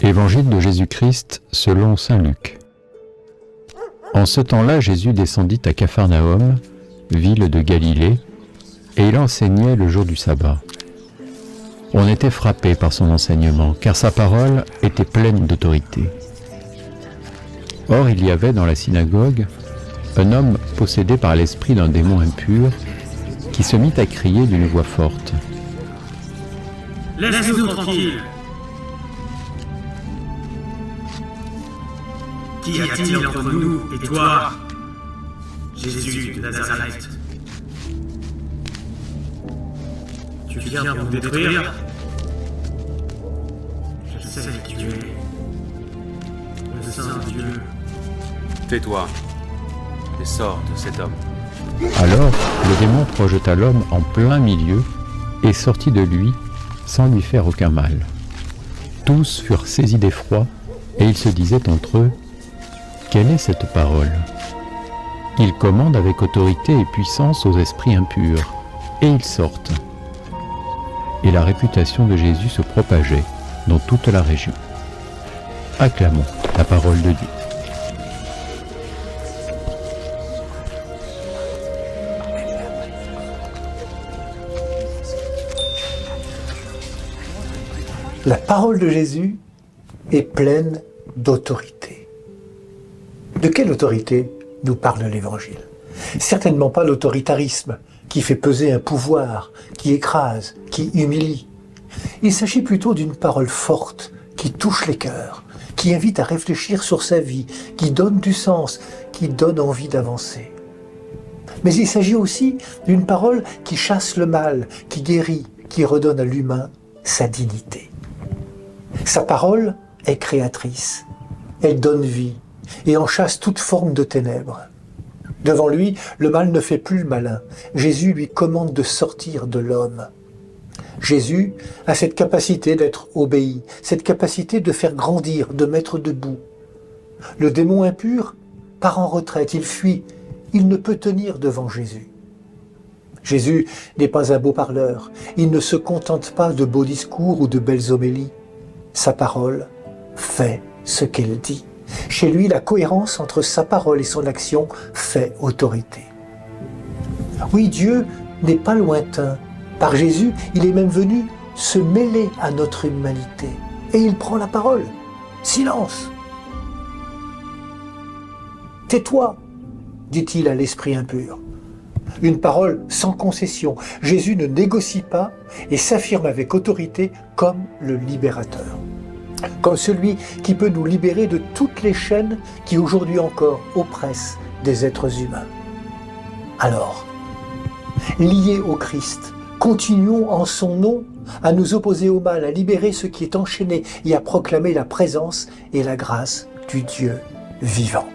Évangile de Jésus-Christ selon saint Luc. En ce temps-là, Jésus descendit à Capharnaüm, ville de Galilée, et il enseignait le jour du sabbat. On était frappé par son enseignement, car sa parole était pleine d'autorité. Or, il y avait dans la synagogue un homme possédé par l'esprit d'un démon impur, qui se mit à crier d'une voix forte. « Laisse-nous tranquilles ! Qu'y a-t-il entre nous et toi, Jésus de Nazareth? Tu viens pour nous détruire? Je sais qui tu es, le Saint Dieu. » Tais-toi et sors de cet homme. Alors, le démon projeta l'homme en plein milieu et sortit de lui sans lui faire aucun mal. Tous furent saisis d'effroi et ils se disaient entre eux: « Quelle est cette parole ? Il commande avec autorité et puissance aux esprits impurs, et ils sortent. » Et la réputation de Jésus se propageait dans toute la région. Acclamons la parole de Dieu. La parole de Jésus est pleine d'autorité. De quelle autorité nous parle l'Évangile? Certainement pas l'autoritarisme qui fait peser un pouvoir, qui écrase, qui humilie. Il s'agit plutôt d'une parole forte qui touche les cœurs, qui invite à réfléchir sur sa vie, qui donne du sens, qui donne envie d'avancer. Mais il s'agit aussi d'une parole qui chasse le mal, qui guérit, qui redonne à l'humain sa dignité. Sa parole est créatrice, elle donne vie et en chasse toute forme de ténèbres. Devant lui, le mal ne fait plus le malin. Jésus lui commande de sortir de l'homme. Jésus a cette capacité d'être obéi, cette capacité de faire grandir, de mettre debout. Le démon impur part en retraite, il fuit, il ne peut tenir devant Jésus. Jésus n'est pas un beau parleur, il ne se contente pas de beaux discours ou de belles homélies. Sa parole fait ce qu'elle dit. Chez lui, la cohérence entre sa parole et son action fait autorité. Oui, Dieu n'est pas lointain. Par Jésus, il est même venu se mêler à notre humanité. Et il prend la parole. Silence! Tais-toi, dit-il à l'esprit impur. Une parole sans concession. Jésus ne négocie pas et s'affirme avec autorité comme le libérateur. Comme celui qui peut nous libérer de toutes les chaînes qui aujourd'hui encore oppressent des êtres humains. Alors, liés au Christ, continuons en son nom à nous opposer au mal, à libérer ce qui est enchaîné et à proclamer la présence et la grâce du Dieu vivant.